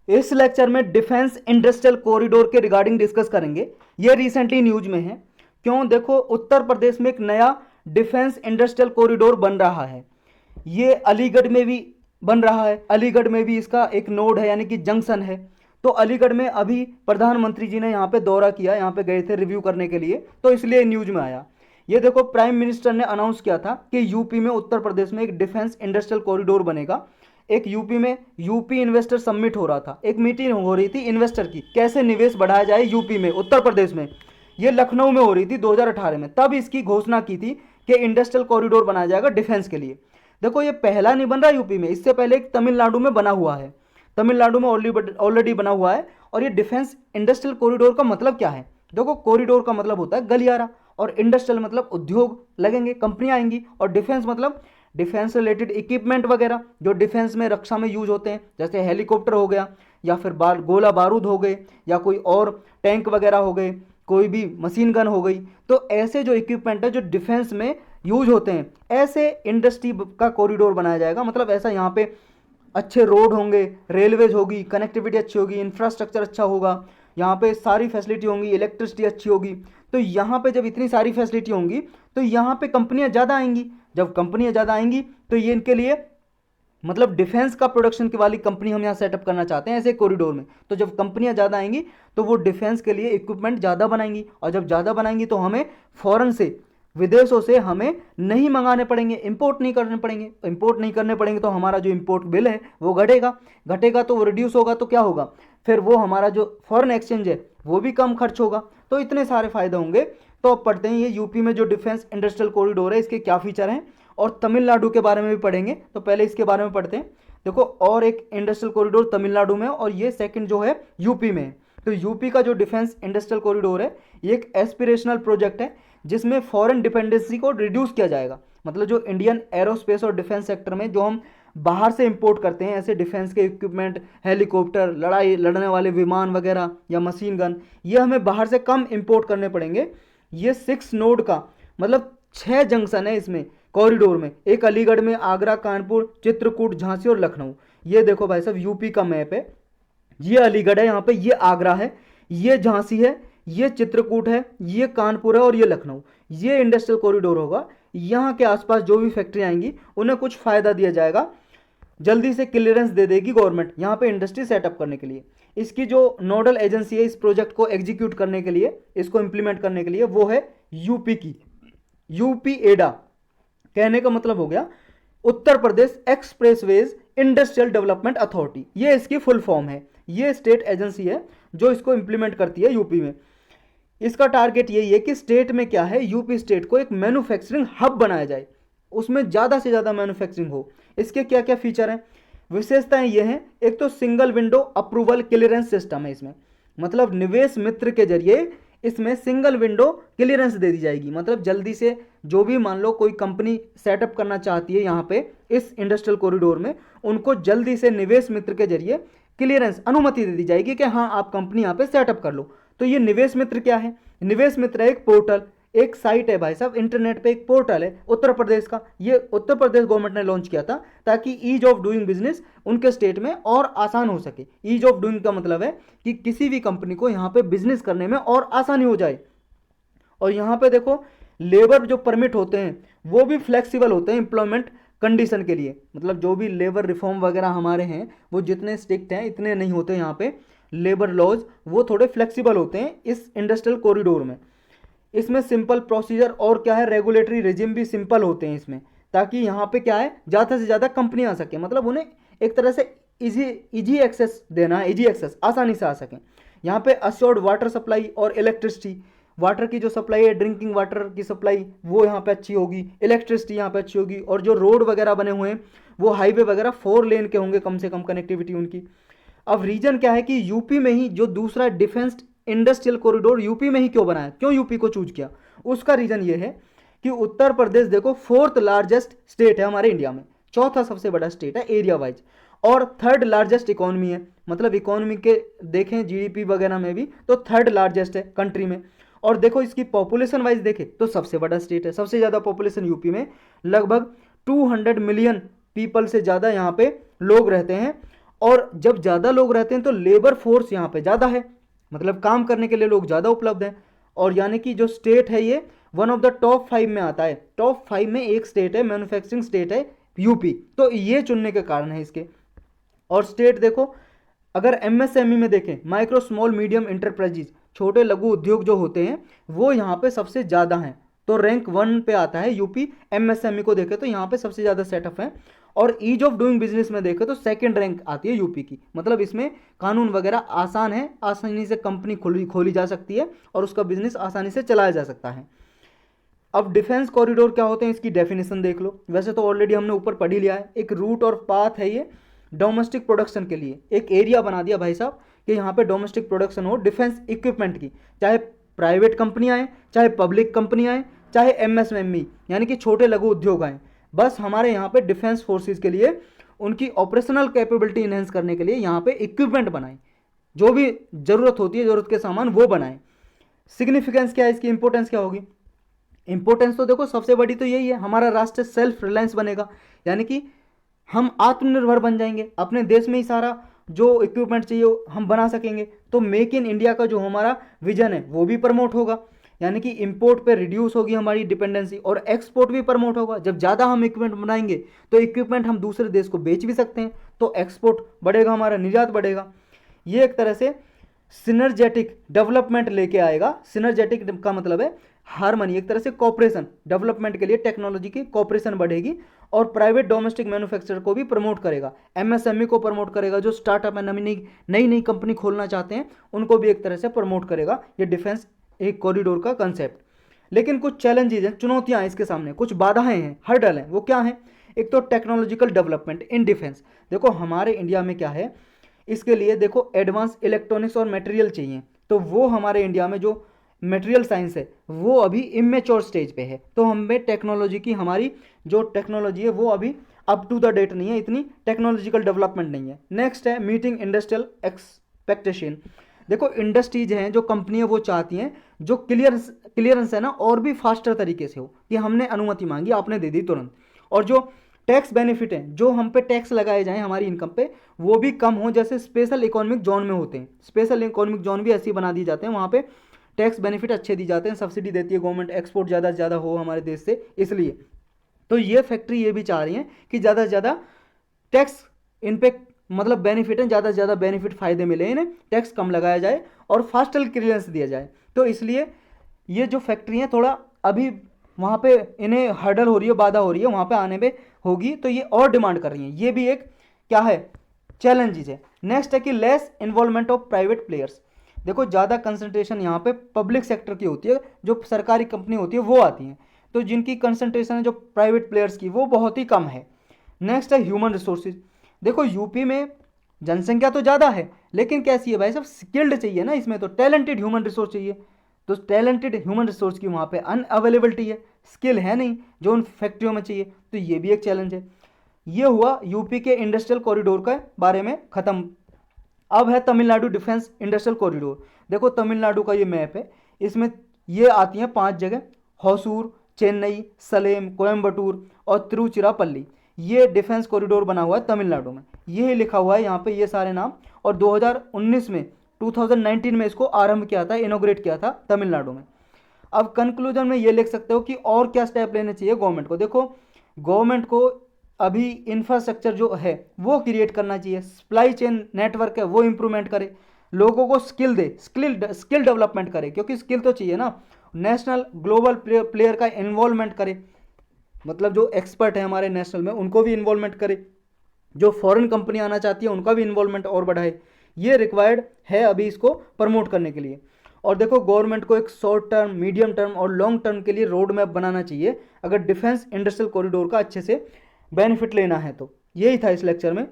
इस लेक्चर में defence industrial corridor के रिगार्डिंग डिस्कस करेंगे। ये रिसेंटली न्यूज में है। क्यों? देखो, उत्तर प्रदेश में एक नया डिफेंस इंडस्ट्रियल कॉरिडोर बन रहा है। ये अलीगढ़ में भी बन रहा है। अलीगढ़ में भी इसका एक नोड है, यानी कि जंक्शन है। तो अलीगढ़ में अभी प्रधानमंत्री जी ने यहाँ पे दौरा किया, यहाँ पे गए थे रिव्यू करने के लिए, तो इसलिए न्यूज में आया। ये देखो, प्राइम मिनिस्टर ने अनाउंस किया था कि यूपी में, उत्तर प्रदेश में एक डिफेंस इंडस्ट्रियल कॉरिडोर बनेगा। एक यूपी में यूपी इन्वेस्टर समिट हो रहा था, एक मीटिंग हो रही थी इन्वेस्टर की, कैसे निवेश बढ़ाया जाए यूपी में, उत्तर प्रदेश में। ये लखनऊ में हो रही थी 2018 में। तब इसकी घोषणा की थी कि इंडस्ट्रियल कॉरिडोर बनाया जाएगा डिफेंस के लिए। देखो, ये पहला नहीं बन रहा यूपी में, इससे पहले एक तमिलनाडु में बना हुआ है। तमिलनाडु में ऑलरेडी बना हुआ है। और ये डिफेंस इंडस्ट्रियल कॉरिडोर का मतलब क्या है? देखो, कॉरिडोर का मतलब होता है गलियारा, और इंडस्ट्रियल मतलब उद्योग लगेंगे, कंपनियां आएंगी, और डिफेंस मतलब डिफेंस रिलेटेड इक्विपमेंट वगैरह जो डिफेंस में, रक्षा में यूज होते हैं, जैसे हेलीकॉप्टर हो गया, या फिर गोला बारूद हो गए, या कोई और टैंक वगैरह हो गए, कोई भी मशीन गन हो गई। तो ऐसे जो इक्विपमेंट है जो डिफेंस में यूज होते हैं, ऐसे इंडस्ट्री का कॉरिडोर बनाया जाएगा। मतलब ऐसा यहाँ पे अच्छे रोड होंगे, रेलवेज होगी, कनेक्टिविटी अच्छी होगी, इंफ्रास्ट्रक्चर अच्छा होगा, यहाँ पे सारी फैसिलिटी होंगी, इलेक्ट्रिसिटी अच्छी होगी। तो यहाँ पे जब इतनी सारी फैसिलिटी होंगी तो यहाँ पे कंपनियां ज़्यादा आएंगी। जब कंपनियां ज़्यादा आएंगी तो ये इनके लिए, मतलब डिफेंस का प्रोडक्शन की वाली कंपनी हम यहाँ सेटअप करना चाहते हैं ऐसे कॉरिडोर में। तो जब कंपनियां ज़्यादा आएंगी तो वो डिफेंस के लिए इक्विपमेंट ज़्यादा बनाएंगी, और जब ज़्यादा बनाएंगी तो हमें फॉरेन से, विदेशों से हमें नहीं मंगाने पड़ेंगे, इंपोर्ट नहीं करने पड़ेंगे। इंपोर्ट नहीं करने पड़ेंगे तो हमारा जो इंपोर्ट बिल है वो घटेगा, घटेगा तो वो रिड्यूस होगा, तो क्या होगा? फिर वो हमारा जो फॉरेन एक्सचेंज है वो भी कम खर्च होगा। तो इतने सारे फायदे होंगे। तो अब पढ़ते हैं ये यूपी में जो डिफेंस इंडस्ट्रियल कॉरिडोर है, इसके क्या फीचर हैं, और तमिलनाडु के बारे में भी पढ़ेंगे। तो पहले इसके बारे में पढ़ते हैं। देखो, और एक इंडस्ट्रियल कॉरिडोर तमिलनाडु में, और ये सेकंड जो है यूपी में है। तो यूपी का जो डिफेंस इंडस्ट्रियल कॉरिडोर है, ये एक एस्पिरेशनल प्रोजेक्ट है जिसमें फॉरेन डिपेंडेंसी को रिड्यूस किया जाएगा। मतलब जो इंडियन एरोस्पेस और डिफेंस सेक्टर में जो हम बाहर से इंपोर्ट करते हैं, ऐसे डिफेंस के इक्विपमेंट, हेलीकॉप्टर, लड़ाई लड़ने वाले विमान वगैरह, या मशीन गन, ये हमें बाहर से कम इंपोर्ट करने पड़ेंगे। ये 6 नोड का, मतलब 6 जंक्शन है इसमें कॉरिडोर में। एक अलीगढ़ में, आगरा, कानपुर, चित्रकूट, झांसी और लखनऊ। ये देखो भाई साहब, यूपी का मैप है। ये अलीगढ़ है यहाँ पे, ये आगरा है, ये झांसी है, ये चित्रकूट है, ये कानपुर है, और ये लखनऊ। ये इंडस्ट्रियल कॉरिडोर होगा। यहाँ के आसपास जो भी फैक्ट्री आएंगी उन्हें कुछ फायदा दिया जाएगा, जल्दी से क्लियरेंस दे देगी गवर्नमेंट यहाँ पे इंडस्ट्री सेटअप करने के लिए। इसकी जो नोडल एजेंसी है इस प्रोजेक्ट को एग्जीक्यूट करने के लिए, इसको इंप्लीमेंट करने के लिए, वो है यूपी की यूपी एडा। कहने का मतलब हो गया Uttar Pradesh expressways industrial development authority. ये इसकी फुल फॉर्म है। ये स्टेट एजेंसी है जो इसको इंप्लीमेंट करती है यूपी में। इसका टारगेट यही है कि स्टेट में क्या है, यूपी स्टेट को एक मैन्युफैक्चरिंग हब बनाया जाए, उसमें ज़्यादा से ज़्यादा मैन्युफैक्चरिंग हो। इसके क्या क्या फीचर हैं, विशेषताएं ये हैं। एक तो single window approval clearance system है इसमें। मतलब निवेश मित्र के जरिए इसमें सिंगल विंडो क्लियरेंस दे दी जाएगी। मतलब जल्दी से जो भी, मान लो कोई कंपनी सेटअप करना चाहती है यहाँ पे इस इंडस्ट्रियल कॉरिडोर में, उनको जल्दी से निवेश मित्र के जरिए क्लियरेंस, अनुमति दे दी जाएगी कि हाँ, आप कंपनी यहाँ पे सेटअप कर लो। तो ये निवेश मित्र क्या है? निवेश मित्र एक पोर्टल, एक साइट है भाई साहब, इंटरनेट पे एक पोर्टल है उत्तर प्रदेश का। ये उत्तर प्रदेश गवर्नमेंट ने लॉन्च किया था ताकि ईज ऑफ डूइंग बिजनेस उनके स्टेट में और आसान हो सके। ईज ऑफ डूइंग का मतलब है कि किसी भी कंपनी को यहाँ पे बिजनेस करने में और आसानी हो जाए। और यहाँ पे देखो, लेबर जो परमिट होते हैं वो भी फ्लेक्सिबल होते हैं एम्प्लॉयमेंट कंडीशन के लिए। मतलब जो भी लेबर रिफॉर्म वगैरह हमारे हैं वो जितने स्ट्रिक्ट हैं इतने नहीं होते यहाँ पे। लेबर लॉज वो थोड़े फ्लेक्सिबल होते हैं इस इंडस्ट्रियल कॉरिडोर में। इसमें सिंपल प्रोसीजर और क्या है, रेगुलेटरी रिजिम भी सिंपल होते हैं इसमें, ताकि यहाँ पे क्या है, ज़्यादा से ज़्यादा कंपनी आ सके। मतलब उन्हें एक तरह से इजी एक्सेस देना है, इजी एक्सेस, आसानी से आ सकें। यहाँ पे अश्योर्ड वाटर सप्लाई और इलेक्ट्रिसिटी, वाटर की जो सप्लाई है, ड्रिंकिंग वाटर की सप्लाई, वो यहाँ पे अच्छी होगी, इलेक्ट्रिसिटी यहाँ पे अच्छी होगी। और जो रोड वगैरह बने हुए हैं वो हाईवे वगैरह 4 लेन के होंगे कम से कम, कनेक्टिविटी उनकी। अब रीजन क्या है कि यूपी में ही जो दूसरा डिफेंस इंडस्ट्रियल कॉरिडोर यूपी में ही क्यों बनाया, क्यों यूपी को चूज किया? उसका रीजन ये है कि उत्तर प्रदेश देखो 4th लार्जेस्ट स्टेट है हमारे इंडिया में, चौथा सबसे बड़ा स्टेट है एरिया वाइज, और 3rd लार्जेस्ट इकोनॉमी है। मतलब इकोनॉमी के देखें जीडीपी वगैरह में भी तो 3rd लार्जेस्ट है कंट्री में। और देखो इसकी पॉपुलेशन वाइज देखें तो सबसे बड़ा स्टेट है, सबसे ज़्यादा पॉपुलेशन यूपी में, लगभग 200 मिलियन पीपल से ज़्यादा यहाँ पे लोग रहते हैं। और जब ज़्यादा लोग रहते हैं तो लेबर फोर्स यहाँ पे ज़्यादा है, मतलब काम करने के लिए लोग ज़्यादा उपलब्ध हैं। और यानी कि जो स्टेट है ये वन ऑफ द टॉप 5 में आता है, टॉप 5 में एक स्टेट है, मैन्युफैक्चरिंग स्टेट है यूपी, तो ये चुनने के कारण है इसके। और स्टेट देखो, अगर एमएसएमई में देखें, माइक्रो स्मॉल मीडियम इंटरप्राइजेज, छोटे लघु उद्योग जो होते हैं वो यहाँ पे सबसे ज़्यादा हैं, तो रैंक 1 पे आता है यूपी। एमएसएमई को देखें तो यहाँ पे सबसे ज़्यादा सेटअप है। और ईज ऑफ डूइंग बिजनेस में देखें तो सेकंड रैंक आती है यूपी की, मतलब इसमें कानून वगैरह आसान है, आसानी से कंपनी खोली जा सकती है और उसका बिजनेस आसानी से चलाया जा सकता है। अब डिफेंस कॉरिडोर क्या होते हैं, इसकी डेफिनेशन देख लो। वैसे तो ऑलरेडी हमने ऊपर पढ़ ही लिया है। एक रूट और पाथ है ये डोमेस्टिक प्रोडक्शन के लिए, एक एरिया बना दिया भाई साहब कि यहाँ पे डोमेस्टिक प्रोडक्शन हो डिफेंस इक्विपमेंट की, चाहे प्राइवेट कंपनियाँ आएँ, चाहे पब्लिक कंपनियाँ आएँ, चाहे एमएसएमई यानी कि छोटे लघु उद्योग आएँ, बस हमारे यहाँ पे डिफेंस फोर्सेज के लिए उनकी ऑपरेशनल कैपेबिलिटी इन्हेंस करने के लिए यहाँ पे इक्विपमेंट बनाएं, जो भी ज़रूरत होती है, ज़रूरत के सामान वो बनाएं। सिग्निफिकेंस क्या है इसकी, इंपॉर्टेंस क्या होगी? इंपॉर्टेंस तो देखो सबसे बड़ी तो यही है, हमारा राष्ट्र सेल्फ रिलायंस बनेगा, यानी कि हम आत्मनिर्भर बन जाएंगे, अपने देश में ही सारा जो इक्विपमेंट चाहिए हम बना सकेंगे। तो मेक इन इंडिया का जो हमारा विजन है वो भी प्रमोट होगा, यानी कि इंपोर्ट पे रिड्यूस होगी हमारी डिपेंडेंसी, और एक्सपोर्ट भी प्रमोट होगा। जब ज़्यादा हम इक्विपमेंट बनाएंगे तो इक्विपमेंट हम दूसरे देश को बेच भी सकते हैं, तो एक्सपोर्ट बढ़ेगा, हमारा निर्यात बढ़ेगा। ये एक तरह से सिनर्जेटिक डेवलपमेंट लेके आएगा। सिनर्जेटिक का मतलब है हारमनी, एक तरह से कॉपरेशन, डेवलपमेंट के लिए टेक्नोलॉजी की कॉपरेशन बढ़ेगी। और प्राइवेट डोमेस्टिक मैन्युफैक्चरर को भी प्रमोट करेगा, एमएसएमई को प्रमोट करेगा, जो स्टार्टअप है नई नई कंपनी खोलना चाहते हैं उनको भी एक तरह से प्रमोट करेगा ये डिफेंस एक कॉरिडोर का कंसेप्ट। लेकिन कुछ चैलेंजेस हैं, चुनौतियां हैं इसके सामने, कुछ बाधाएं हैं, हर्डल हैं। वो क्या है? एक तो टेक्नोलॉजिकल डेवलपमेंट इन डिफेंस। देखो हमारे इंडिया में क्या है, इसके लिए देखो एडवांस इलेक्ट्रॉनिक्स और मटेरियल चाहिए, तो वो हमारे इंडिया में जो मटेरियल साइंस है वो अभी इमेच्योर स्टेज पे है। तो हमें टेक्नोलॉजी की, हमारी जो टेक्नोलॉजी है वो अभी अप टू द डेट नहीं है, इतनी टेक्नोलॉजिकल डेवलपमेंट नहीं है। नेक्स्ट है मीटिंग इंडस्ट्रियल एक्सपेक्टेशन। देखो इंडस्ट्रीज हैं, जो कंपनियां वो चाहती हैं जो क्लियरेंस है ना और भी फास्टर तरीके से हो, कि हमने अनुमति मांगी आपने दे दी तुरंत, और जो टैक्स बेनिफिट हैं, जो हम पे टैक्स लगाए जाएं हमारी इनकम पे, वो भी कम हो, जैसे स्पेशल इकोनॉमिक जोन में होते हैं। स्पेशल इकोनॉमिक जोन भी ऐसे ही बना दिए जाते हैं, वहाँ पे टैक्स बेनिफिट अच्छे दी जाते हैं, सब्सिडी देती है गवर्नमेंट, एक्सपोर्ट ज़्यादा से ज़्यादा हो हमारे देश से, इसलिए। तो ये फैक्ट्री ये भी चाह रही हैं कि ज़्यादा से ज़्यादा टैक्स इन पे, मतलब बेनिफिट है, ज़्यादा से ज़्यादा बेनिफिट फ़ायदे मिले इन्हें, टैक्स कम लगाया जाए और फास्टर क्लियरेंस दिया जाए। तो इसलिए ये जो फैक्ट्री हैं थोड़ा अभी वहाँ पे इन्हें हर्डल हो रही है, बाधा हो रही है, वहाँ पे आने में होगी, तो ये और डिमांड कर रही हैं। ये भी एक क्या है, चैलेंजेस है। नेक्स्ट है कि less involvement of private players. देखो ज़्यादा कंसंट्रेशन यहाँ पे पब्लिक सेक्टर की होती है, जो सरकारी कंपनी होती है वो आती हैं, तो जिनकी कंसंट्रेशन है जो प्राइवेट प्लेयर्स की वो बहुत ही कम है। नेक्स्ट है ह्यूमन रिसोर्सेज। देखो यूपी में जनसंख्या तो ज़्यादा है, लेकिन कैसी है भाई साहब, स्किल्ड चाहिए ना, इसमें तो टैलेंटेड ह्यूमन रिसोर्स चाहिए। तो टैलेंटेड ह्यूमन रिसोर्स की वहाँ पे अनअवेलेबिलिटी है, स्किल है नहीं जो उन फैक्ट्रियों में चाहिए, तो ये भी एक चैलेंज है। ये हुआ यूपी के इंडस्ट्रियल कॉरिडोर के बारे में ख़त्म। अब है तमिलनाडु डिफेंस इंडस्ट्रियल कॉरिडोर। देखो तमिलनाडु का ये मैप है, इसमें ये आती हैं 5 जगह, होसूर, चेन्नई, सलेम, कोयम्बटूर और तिरुचिरापल्ली। ये डिफेंस कॉरिडोर बना हुआ है तमिलनाडु में, ये लिखा हुआ है यहाँ पे ये सारे नाम। और 2019 में 2019 में इसको आरंभ किया था, इनोग्रेट किया था तमिलनाडु में। अब कंक्लूजन में ये लिख सकते हो कि और क्या स्टेप लेने चाहिए गवर्नमेंट को। देखो गवर्नमेंट को अभी इंफ्रास्ट्रक्चर जो है वो क्रिएट करना चाहिए, सप्लाई चेन नेटवर्क है वो इंप्रूवमेंट करे, लोगों को स्किल दे, स्किल डेवलपमेंट करे, क्योंकि स्किल तो चाहिए ना। नेशनल ग्लोबल प्लेयर का इन्वॉल्वमेंट करे, मतलब जो एक्सपर्ट है हमारे नेशनल में उनको भी इन्वॉल्वमेंट करे, जो फॉरेन कंपनी आना चाहती है उनका भी इन्वॉल्वमेंट और बढ़ाए। ये रिक्वायर्ड है अभी इसको प्रमोट करने के लिए। और देखो गवर्नमेंट को एक शॉर्ट टर्म, मीडियम टर्म और लॉन्ग टर्म के लिए रोड मैप बनाना चाहिए, अगर डिफेंस इंडस्ट्रियल कॉरिडोर का अच्छे से बेनिफिट लेना है तो। यही था इस लेक्चर में।